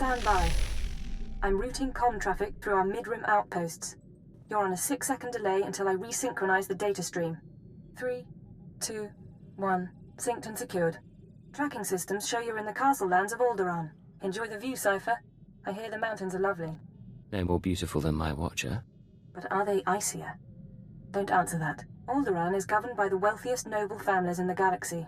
Stand by. I'm routing comm traffic through our mid-rim outposts. You're on a 6-second delay until I resynchronize the data stream. 3, 2, 1. Synced and secured. Tracking systems show you're in the castle lands of Alderaan. Enjoy the view, Cypher. I hear the mountains are lovely. No more beautiful than my watcher. But are they icier? Don't answer that. Alderaan is governed by the wealthiest noble families in the galaxy.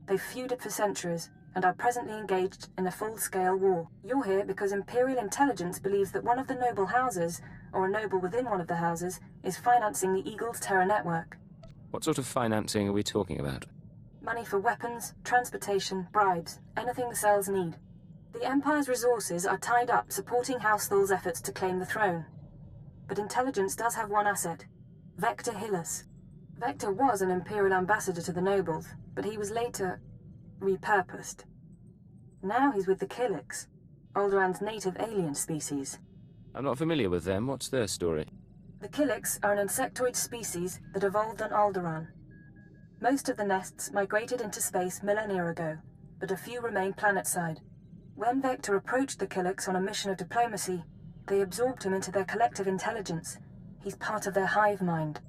They've feuded for centuries, and are presently engaged in a full-scale war. You're here because Imperial intelligence believes that one of the noble houses, or a noble within one of the houses, is financing the Eagle's terror network. What sort of financing are we talking about? Money for weapons, transportation, bribes, anything the cells need. The Empire's resources are tied up supporting House Thul's efforts to claim the throne. But intelligence does have one asset, Vector Hillis. Vector was an Imperial ambassador to the nobles, but he was later repurposed. Now he's with the Killiks, Alderaan's native alien species. I'm not familiar with them. What's their story? The Killiks are an insectoid species that evolved on Alderaan. Most of the nests migrated into space millennia ago, but a few remain planetside. When Vector approached the Killiks on a mission of diplomacy, they absorbed him into their collective intelligence. He's part of their hive mind.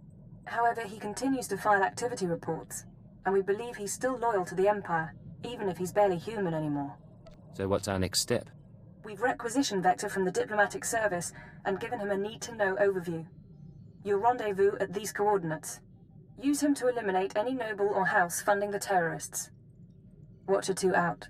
However, he continues to file activity reports, and we believe he's still loyal to the Empire, even if he's barely human anymore. So what's our next step? We've requisitioned Vector from the diplomatic service and given him a need-to-know overview. You'll rendezvous at these coordinates. Use him to eliminate any noble or house funding the terrorists. Watcher 2 out.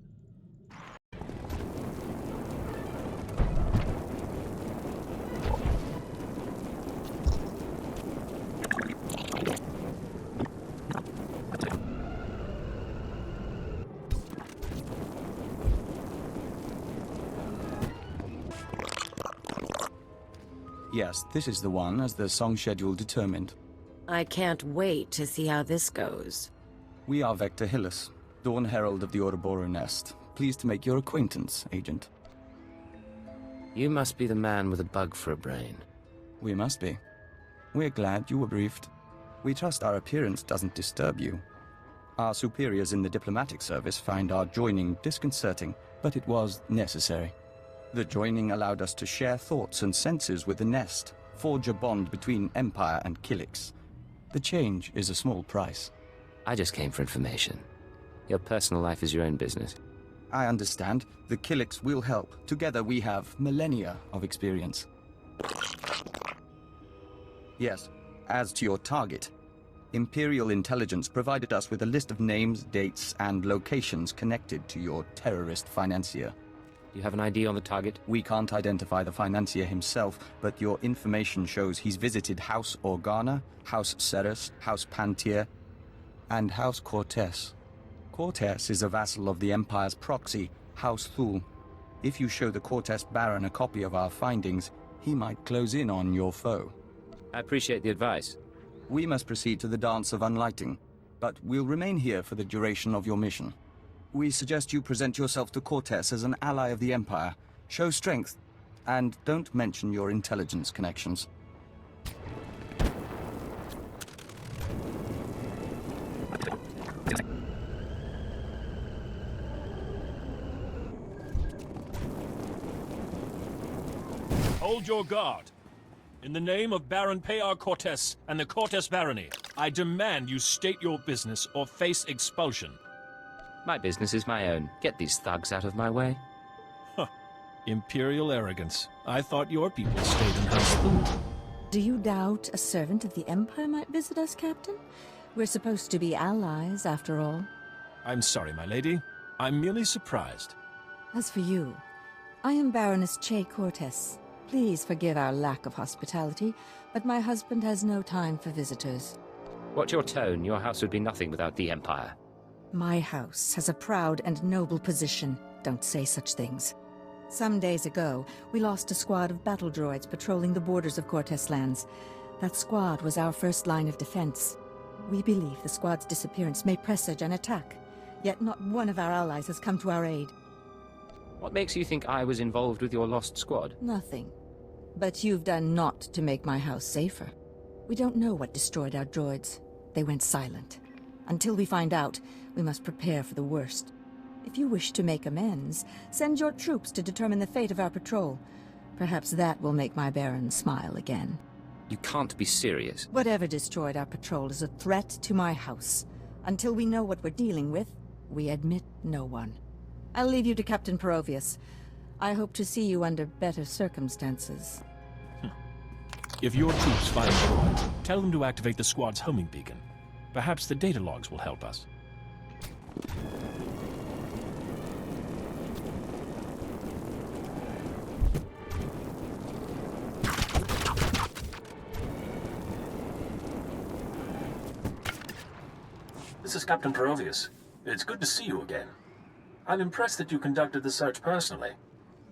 Yes, this is the one, as the song schedule determined. I can't wait to see how this goes. We are Vector Hillis, Dawn Herald of the Ouroboros Nest. Pleased to make your acquaintance, Agent. You must be the man with a bug for a brain. We must be. We're glad you were briefed. We trust our appearance doesn't disturb you. Our superiors in the diplomatic service find our joining disconcerting, but it was necessary. The joining allowed us to share thoughts and senses with the Nest, forge a bond between Empire and Killiks. The change is a small price. I just came for information. Your personal life is your own business. I understand. The Killiks will help. Together we have millennia of experience. Yes, as to your target, Imperial intelligence provided us with a list of names, dates, and locations connected to your terrorist financier. You have an ID on the target? We can't identify the financier himself, but your information shows he's visited House Organa, House Ceres, House Pantier, and House Cortez. Cortez is a vassal of the Empire's proxy, House Thul. If you show the Cortez Baron a copy of our findings, he might close in on your foe. I appreciate the advice. We must proceed to the Dance of Unlighting, but we'll remain here for the duration of your mission. We suggest you present yourself to Cortez as an ally of the Empire, show strength, and don't mention your intelligence connections. Hold your guard. In the name of Baron Payar Cortez and the Cortez Barony, I demand you state your business or face expulsion. My business is my own. Get these thugs out of my way. Huh. Imperial arrogance. I thought your people stayed in House Thul. Do you doubt a servant of the Empire might visit us, Captain? We're supposed to be allies, after all. I'm sorry, my lady. I'm merely surprised. As for you, I am Baroness Che Cortez. Please forgive our lack of hospitality, but my husband has no time for visitors. Watch your tone. Your house would be nothing without the Empire. My house has a proud and noble position. Don't say such things. Some days ago, we lost a squad of battle droids patrolling the borders of Cortez lands. That squad was our first line of defense. We believe the squad's disappearance may presage an attack, yet not one of our allies has come to our aid. What makes you think I was involved with your lost squad? Nothing. But you've done naught to make my house safer. We don't know what destroyed our droids. They went silent. Until we find out, we must prepare for the worst. If you wish to make amends, send your troops to determine the fate of our patrol. Perhaps that will make my Baron smile again. You can't be serious. Whatever destroyed our patrol is a threat to my house. Until we know what we're dealing with, we admit no one. I'll leave you to Captain Perovius. I hope to see you under better circumstances. If your troops find droids, tell them to activate the squad's homing beacon. Perhaps the data logs will help us. This is Captain Perovius. It's good to see you again. I'm impressed that you conducted the search personally.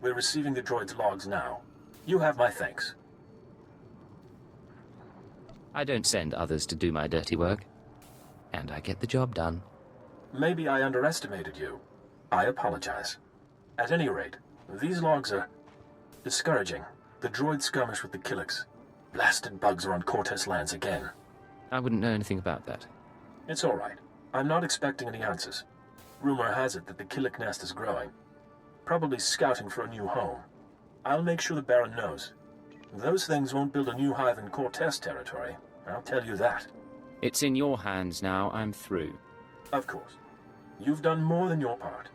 We're receiving the droid's logs now. You have my thanks. I don't send others to do my dirty work. And I get the job done. Maybe I underestimated you. I apologize. At any rate, these logs are discouraging. The droid skirmish with the Killiks. Blasted bugs are on Cortez lands again. I wouldn't know anything about that. It's all right. I'm not expecting any answers. Rumor has it that the Killik nest is growing. Probably scouting for a new home. I'll make sure the Baron knows. Those things won't build a new hive in Cortez territory. I'll tell you that. It's in your hands now. I'm through. Of course. You've done more than your part.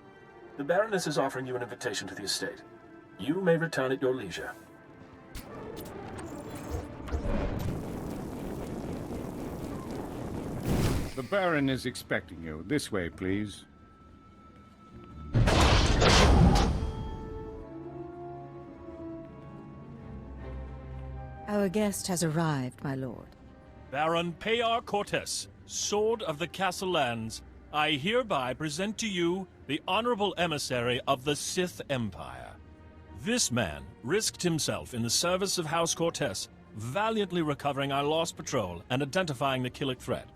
The Baroness is offering you an invitation to the estate. You may return at your leisure. The Baron is expecting you. This way, please. Our guest has arrived, my lord. Baron Payar Cortez, Sword of the Castle Lands, I hereby present to you the honorable emissary of the Sith Empire. This man risked himself in the service of House Cortez, valiantly recovering our lost patrol and identifying the Killik threat.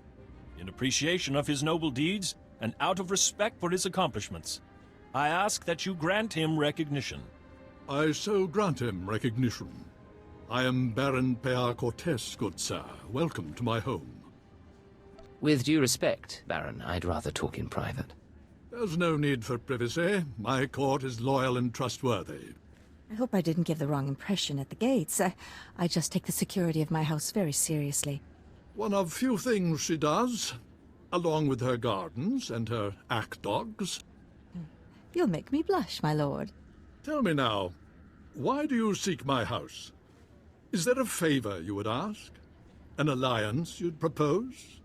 In appreciation of his noble deeds and out of respect for his accomplishments, I ask that you grant him recognition. I so grant him recognition. I am Baron Payar Cortez, good sir. Welcome to my home. With due respect, Baron, I'd rather talk in private. There's no need for privacy. My court is loyal and trustworthy. I hope I didn't give the wrong impression at the gates. I just take the security of my house very seriously. One of few things she does, along with her gardens and her ack dogs. You'll make me blush, my lord. Tell me now, why do you seek my house? Is there a favor you would ask? An alliance you'd propose?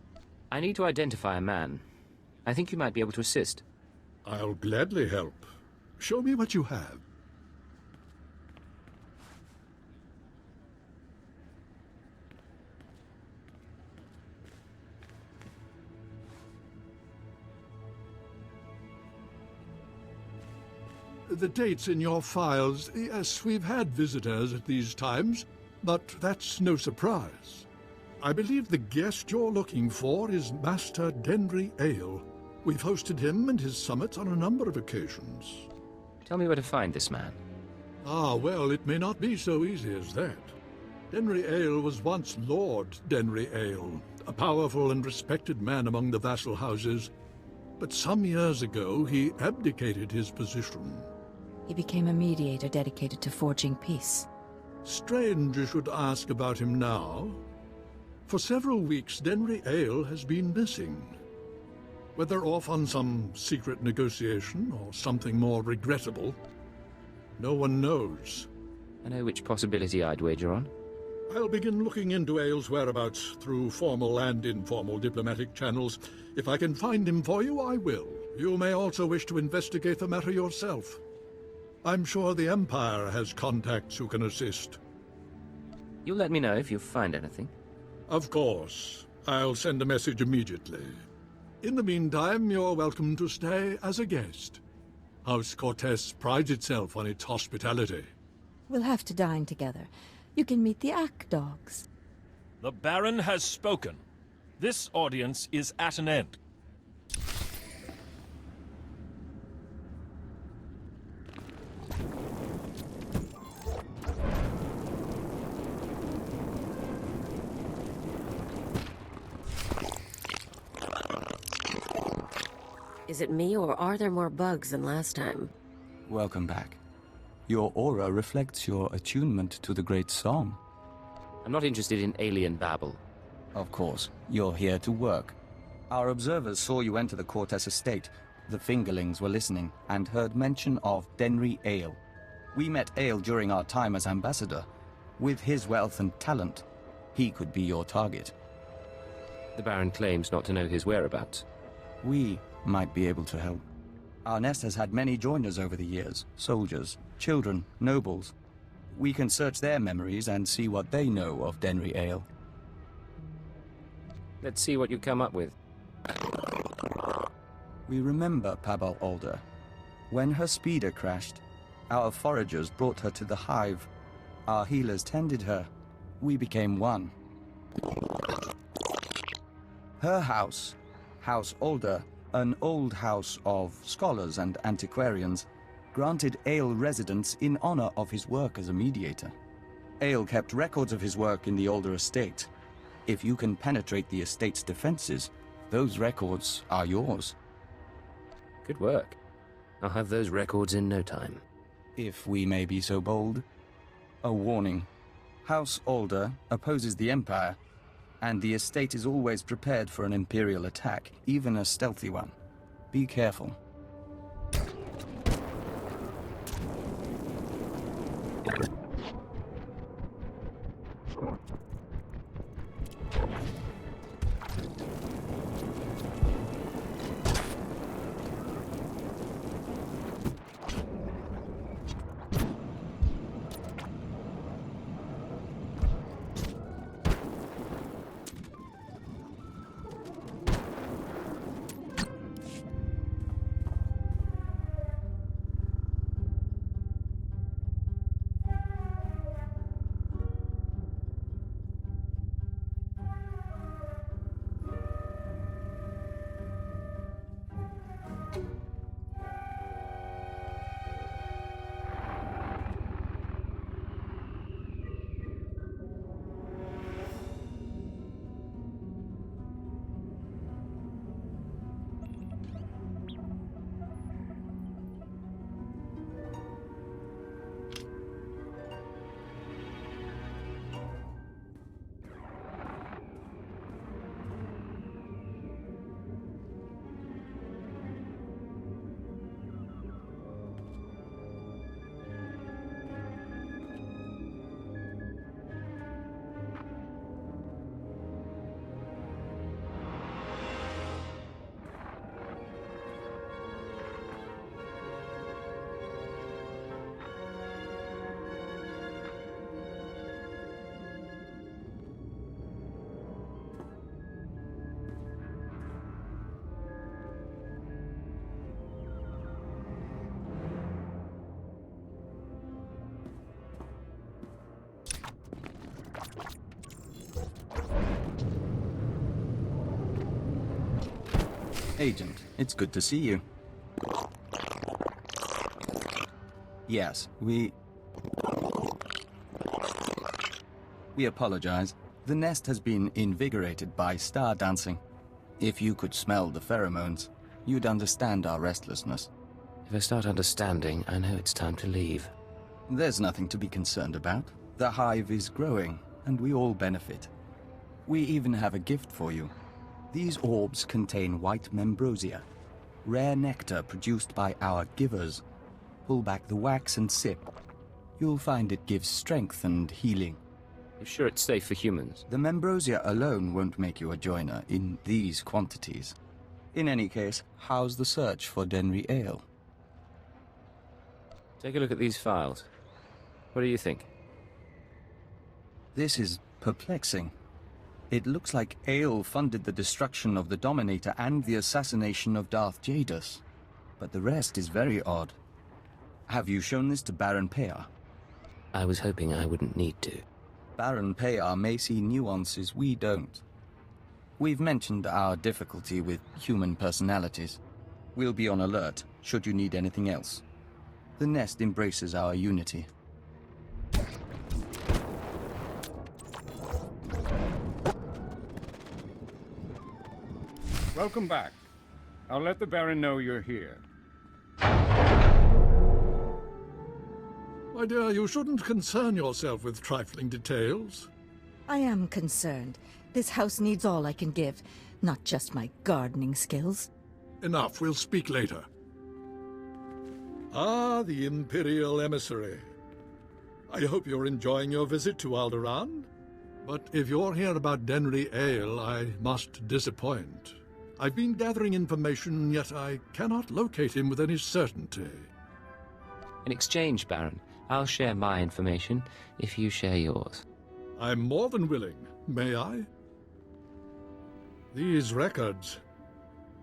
I need to identify a man. I think you might be able to assist. I'll gladly help. Show me what you have. The dates in your files, yes, we've had visitors at these times, but that's no surprise. I believe the guest you're looking for is Master Denry Ale. We've hosted him and his summits on a number of occasions. Tell me where to find this man. Ah, well, it may not be so easy as that. Denry Ale was once Lord Denry Ale, a powerful and respected man among the vassal houses. But some years ago, he abdicated his position. He became a mediator dedicated to forging peace. Strange you should ask about him now. For several weeks, Denry Ale has been missing. Whether off on some secret negotiation or something more regrettable, no one knows. I know which possibility I'd wager on. I'll begin looking into Ale's whereabouts through formal and informal diplomatic channels. If I can find him for you, I will. You may also wish to investigate the matter yourself. I'm sure the Empire has contacts who can assist. You'll let me know if you find anything. Of course. I'll send a message immediately. In the meantime, you're welcome to stay as a guest. House Cortez prides itself on its hospitality. We'll have to dine together. You can meet the Ack dogs. The Baron has spoken. This audience is at an end. Is it me, or are there more bugs than last time? Welcome back. Your aura reflects your attunement to the great song. I'm not interested in alien babble. Of course, you're here to work. Our observers saw you enter the Cortez estate. The fingerlings were listening and heard mention of Denry Ale. We met Ale during our time as ambassador. With his wealth and talent, he could be your target. The Baron claims not to know his whereabouts. We might be able to help. Our nest has had many joiners over the years. Soldiers, children, nobles. We can search their memories and see what they know of Denry Ale. Let's see what you come up with. We remember Pabal Alder. When her speeder crashed, our foragers brought her to the hive. Our healers tended her. We became one. Her house, House Alder, an old house of scholars and antiquarians, granted Ale residence in honor of his work as a mediator. Ale kept records of his work in the Alder estate. If you can penetrate the estate's defenses, those records are yours. Good work. I'll have those records in no time. If we may be so bold. A warning. House Alder opposes the Empire, and the estate is always prepared for an Imperial attack, even a stealthy one. Be careful. Agent, it's good to see you. Yes, we apologize. The nest has been invigorated by star dancing. If you could smell the pheromones, you'd understand our restlessness. If I start understanding, I know it's time to leave. There's nothing to be concerned about. The hive is growing, and we all benefit. We even have a gift for you. These orbs contain white membrosia, rare nectar produced by our givers. Pull back the wax and sip. You'll find it gives strength and healing. You're sure it's safe for humans? The membrosia alone won't make you a joiner in these quantities. In any case, how's the search for Denry Ale? Take a look at these files. What do you think? This is perplexing. It looks like Ale funded the destruction of the Dominator and the assassination of Darth Jadus. But the rest is very odd. Have you shown this to Baron Payar? I was hoping I wouldn't need to. Baron Payar may see nuances we don't. We've mentioned our difficulty with human personalities. We'll be on alert, should you need anything else. The nest embraces our unity. Welcome back. I'll let the Baron know you're here. My dear, you shouldn't concern yourself with trifling details. I am concerned. This house needs all I can give, not just my gardening skills. Enough, we'll speak later. Ah, the Imperial emissary. I hope you're enjoying your visit to Alderaan. But if you're here about Denry Ale, I must disappoint. I've been gathering information, yet I cannot locate him with any certainty. In exchange, Baron, I'll share my information if you share yours. I'm more than willing. May I? These records.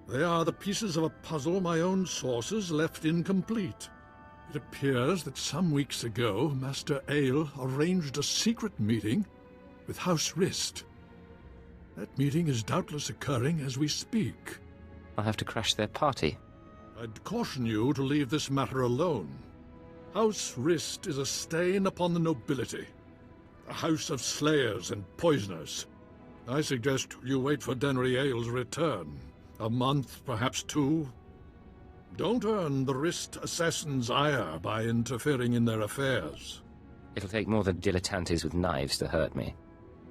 They are the pieces of a puzzle my own sources left incomplete. It appears that some weeks ago, Master Ale arranged a secret meeting with House Rist. That meeting is doubtless occurring as we speak. I'll have to crash their party. I'd caution you to leave this matter alone. House Rist is a stain upon the nobility. A house of slayers and poisoners. I suggest you wait for Denry Ale's return. A month, perhaps 2. Don't earn the Rist assassins' ire by interfering in their affairs. It'll take more than dilettantes with knives to hurt me.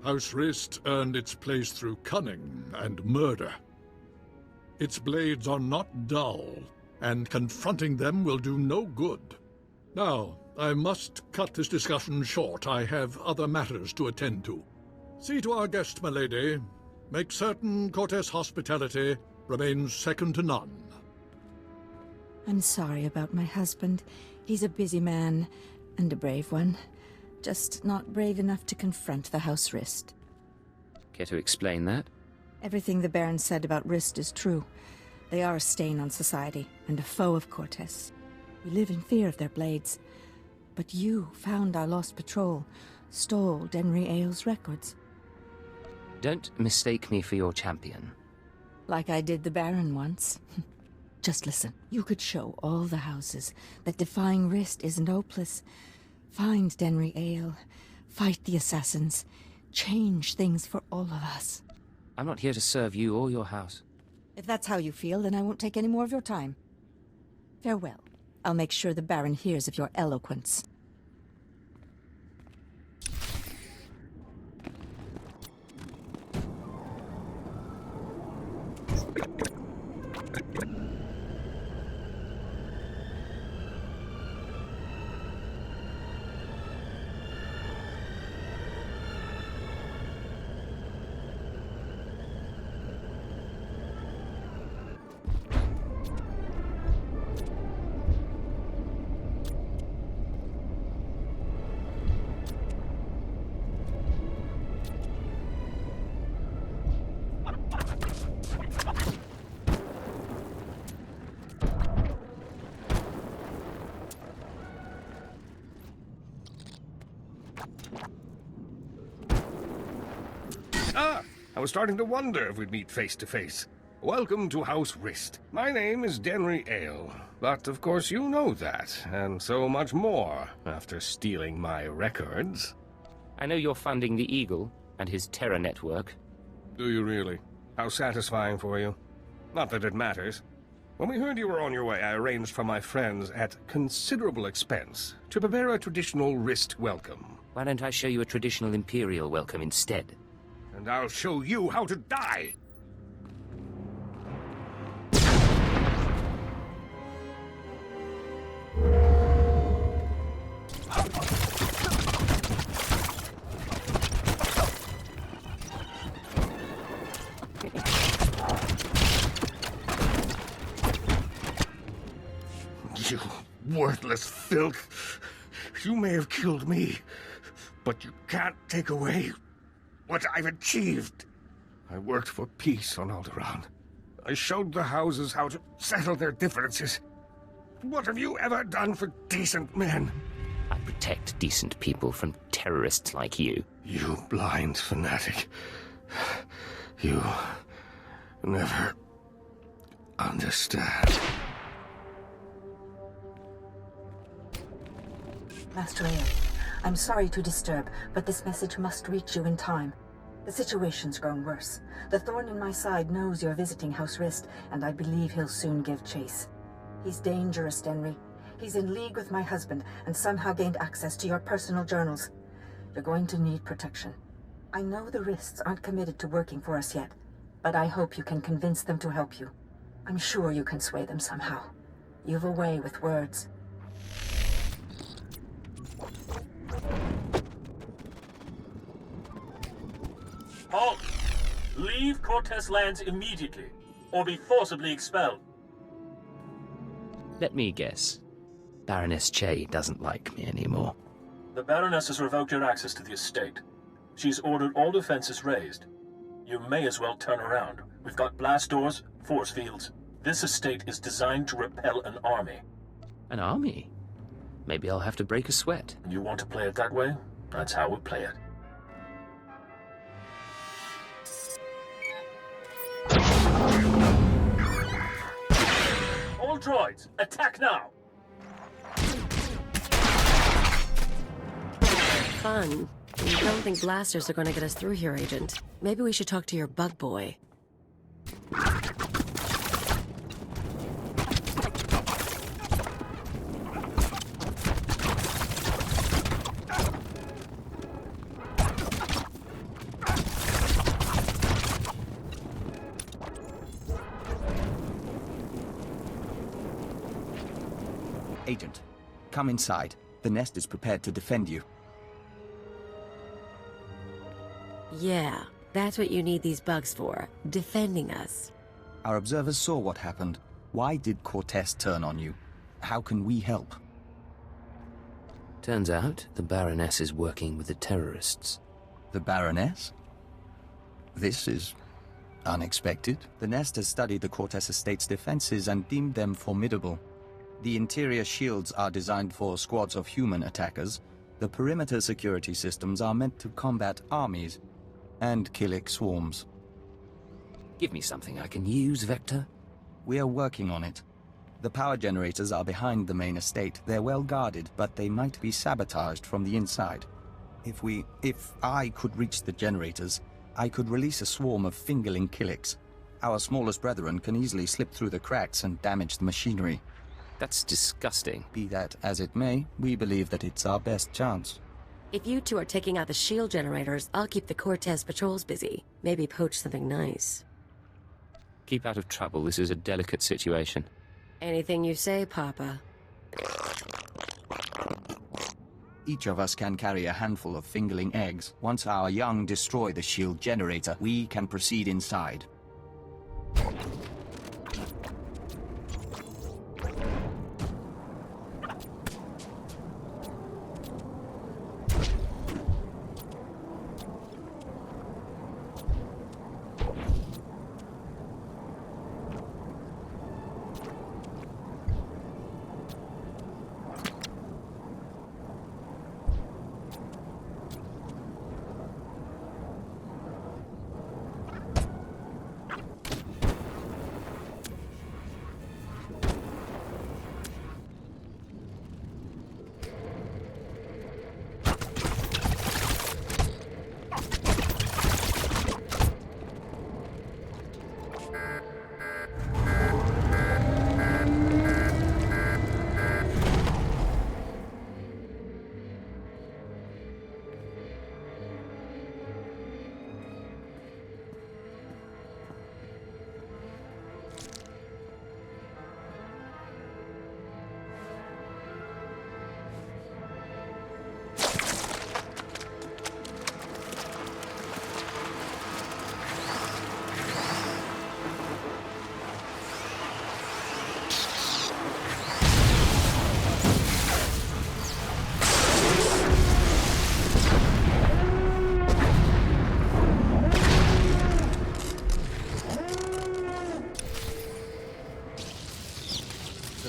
House Rist earned its place through cunning and murder. Its blades are not dull, and confronting them will do no good. Now, I must cut this discussion short. I have other matters to attend to. See to our guest, my lady. Make certain Cortes hospitality remains second to none. I'm sorry about my husband. He's a busy man, and a brave one. Just not brave enough to confront the House Rist. Care to explain that? Everything the Baron said about Rist is true. They are a stain on society, and a foe of Cortes. We live in fear of their blades. But you found our lost patrol, stole Denry Ale's records. Don't mistake me for your champion. Like I did the Baron once. Just listen. You could show all the houses that defying Rist isn't hopeless. Find Denry Ale, fight the assassins, change things for all of us. I'm not here to serve you or your house. If that's how you feel, then I won't take any more of your time. Farewell. I'll make sure the Baron hears of your eloquence. I was starting to wonder if we'd meet face to face. Welcome to House Rist. My name is Denry Ale, but of course you know that, and so much more after stealing my records. I know you're funding the Eagle and his terror network. Do you really? How satisfying for you. Not that it matters. When we heard you were on your way, I arranged for my friends at considerable expense to prepare a traditional Rist welcome. Why don't I show you a traditional Imperial welcome instead? And I'll show you how to die! You worthless filth! You may have killed me, but you can't take away what I've achieved. I worked for peace on Alderaan. I showed the houses how to settle their differences. What have you ever done for decent men? I protect decent people from terrorists like you. You blind fanatic. You never understand. Master Ale, I'm sorry to disturb, but this message must reach you in time. The situation's grown worse. The thorn in my side knows you're visiting House Rist, and I believe he'll soon give chase. He's dangerous, Denry. He's in league with my husband, and somehow gained access to your personal journals. You're going to need protection. I know the Rists aren't committed to working for us yet, but I hope you can convince them to help you. I'm sure you can sway them somehow. You've a way with words. Halt! Leave Cortez lands immediately, or be forcibly expelled. Let me guess. Baroness Che doesn't like me anymore. The Baroness has revoked your access to the estate. She's ordered all defenses raised. You may as well turn around. We've got blast doors, force fields. This estate is designed to repel an army. An army? Maybe I'll have to break a sweat. You want to play it that way? That's how we'll play it. All droids, attack now! Fun. You don't think blasters are going to get us through here, Agent? Maybe we should talk to your bug boy. Agent, come inside. The nest is prepared to defend you. Yeah, that's what you need these bugs for. Defending us. Our observers saw what happened. Why did Cortez turn on you? How can we help? Turns out the Baroness is working with the terrorists. The Baroness? This is unexpected. The Nest has studied the Cortez estate's defenses and deemed them formidable. The interior shields are designed for squads of human attackers. The perimeter security systems are meant to combat armies and Killik swarms. Give me something I can use, Vector. We are working on it. The power generators are behind the main estate. They're well guarded, but they might be sabotaged from the inside. If I could reach the generators, I could release a swarm of fingerling Killiks. Our smallest brethren can easily slip through the cracks and damage the machinery. That's disgusting. Be that as it may, we believe that it's our best chance. If you two are taking out the shield generators, I'll keep the Cortez patrols busy. Maybe poach something nice. Keep out of trouble. This is a delicate situation. Anything you say, Papa. Each of us can carry a handful of fingerling eggs. Once our young destroy the shield generator, we can proceed inside.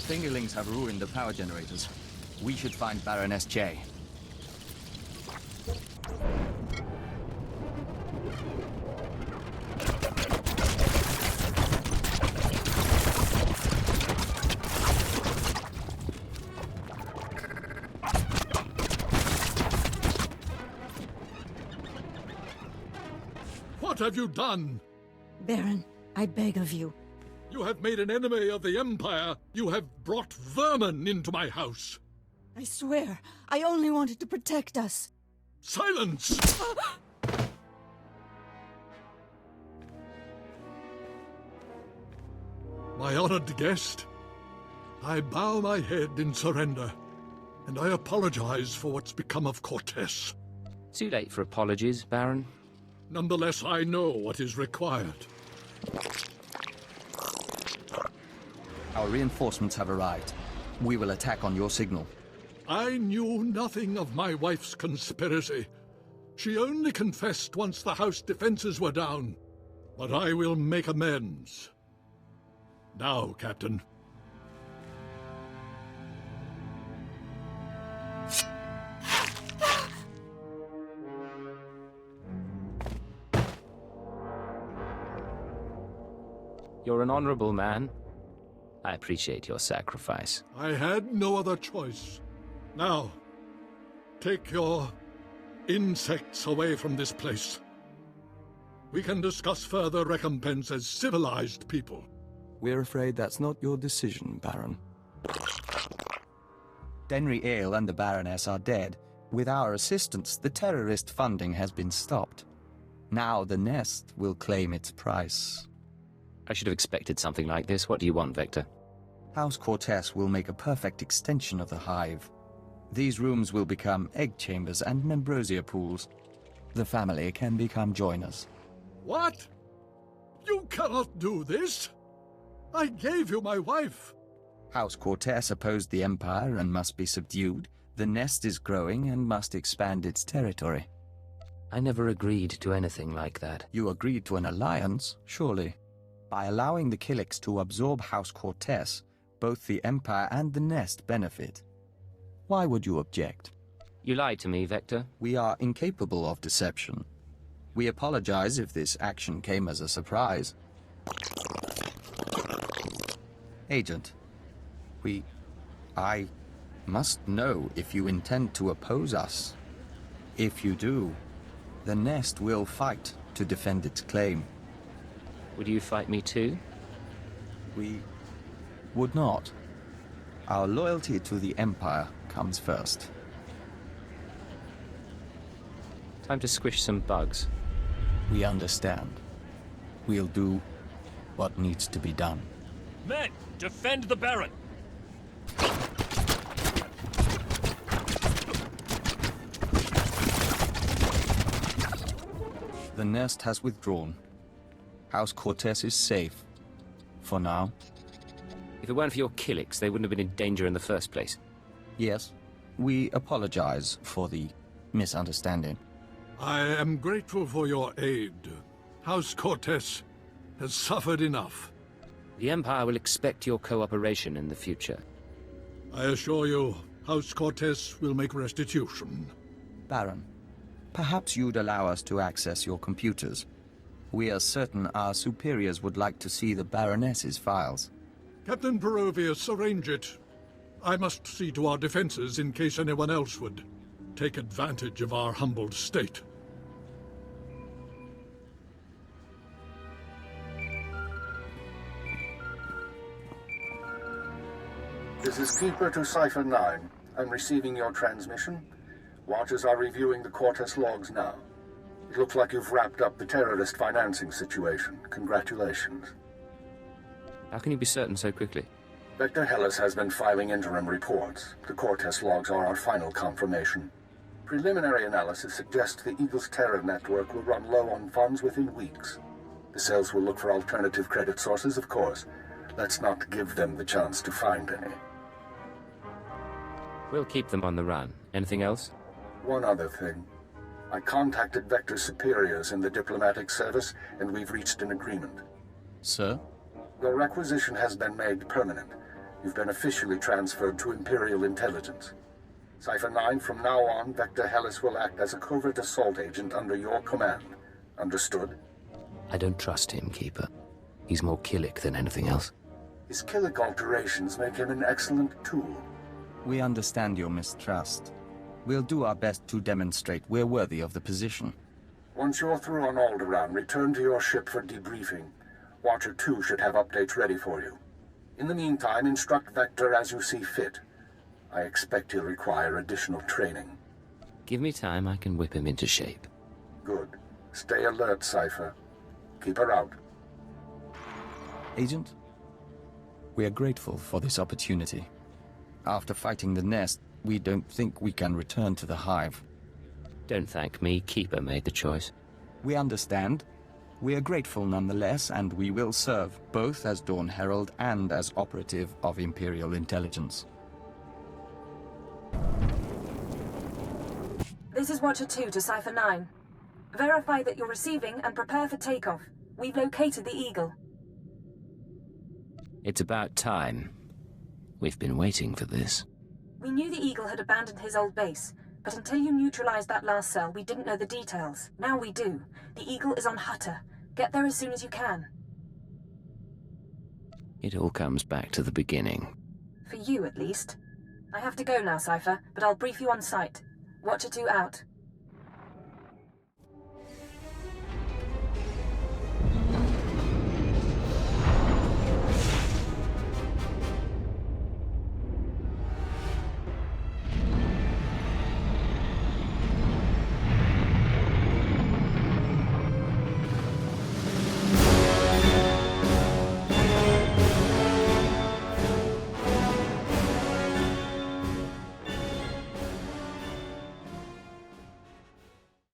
Fingerlings have ruined the power generators. We should find Baroness Che. What have you done? Baron, I beg of you. You have made an enemy of the Empire. You have brought vermin into my house. I swear, I only wanted to protect us. Silence! My honored guest, I bow my head in surrender, and I apologize for what's become of Cortez. Too late for apologies, Baron. Nonetheless, I know what is required. Our reinforcements have arrived. We will attack on your signal. I knew nothing of my wife's conspiracy. She only confessed once the house defenses were down. But I will make amends. Now, Captain. You're an honorable man. I appreciate your sacrifice. I had no other choice. Now, take your insects away from this place. We can discuss further recompense as civilized people. We're afraid that's not your decision, Baron. Denry Ale and the Baroness are dead. With our assistance, the terrorist funding has been stopped. Now the nest will claim its price. I should have expected something like this. What do you want, Vector? House Cortez will make a perfect extension of the hive. These rooms will become egg chambers and membrosia pools. The family can become joiners. What? You cannot do this! I gave you my wife! House Cortez opposed the Empire and must be subdued. The nest is growing and must expand its territory. I never agreed to anything like that. You agreed to an alliance, surely. By allowing the Killiks to absorb House Cortez, both the Empire and the nest benefit. Why would you object? You lied to me, Vector. We are incapable of deception. We apologize if this action came as a surprise. Agent, I must know if you intend to oppose us. If you do, the nest will fight to defend its claim. Would you fight me too? We would not. Our loyalty to the Empire comes first. Time to squish some bugs. We understand. We'll do what needs to be done. Men, defend the Baron! The nest has withdrawn. House Cortez is safe. For now. If it weren't for your Killiks, they wouldn't have been in danger in the first place. Yes. We apologize for the misunderstanding. I am grateful for your aid. House Cortez has suffered enough. The Empire will expect your cooperation in the future. I assure you, House Cortez will make restitution. Baron, perhaps you'd allow us to access your computers. We are certain our superiors would like to see the Baroness's files. Captain Perovius, arrange it. I must see to our defenses in case anyone else would take advantage of our humbled state. This is Keeper to Cipher 9. I'm receiving your transmission. Watchers are reviewing the Cortez logs now. It looks like you've wrapped up the terrorist financing situation. Congratulations. How can you be certain so quickly? Vector Hellas has been filing interim reports. The Cortez logs are our final confirmation. Preliminary analysis suggests the Eagle's terror network will run low on funds within weeks. The cells will look for alternative credit sources, of course. Let's not give them the chance to find any. We'll keep them on the run. Anything else? One other thing. I contacted Vector's superiors in the diplomatic service, and we've reached an agreement. Sir? Your requisition has been made permanent. You've been officially transferred to Imperial intelligence. Cipher 9, from now on, Vector Hellas will act as a covert assault agent under your command. Understood? I don't trust him, Keeper. He's more Killik than anything else. His Killik alterations make him an excellent tool. We understand your mistrust. We'll do our best to demonstrate we're worthy of the position. Once you're through on Alderaan, return to your ship for debriefing. Watcher 2 should have updates ready for you. In the meantime, instruct Vector as you see fit. I expect he'll require additional training. Give me time, I can whip him into shape. Good. Stay alert, Cypher. Keep her out. Agent, we are grateful for this opportunity. After fighting the Nest, we don't think we can return to the Hive. Don't thank me, Keeper made the choice. We understand. We are grateful nonetheless, and we will serve, both as Dawn Herald and as operative of Imperial intelligence. This is Watcher 2 to Cypher 9. Verify that you're receiving and prepare for takeoff. We've located the Eagle. It's about time. We've been waiting for this. We knew the Eagle had abandoned his old base, but until you neutralized that last cell, we didn't know the details. Now we do. The Eagle is on Hutter. Get there as soon as you can. It all comes back to the beginning. For you, at least. I have to go now, Cypher, but I'll brief you on site. Watcher 2 out.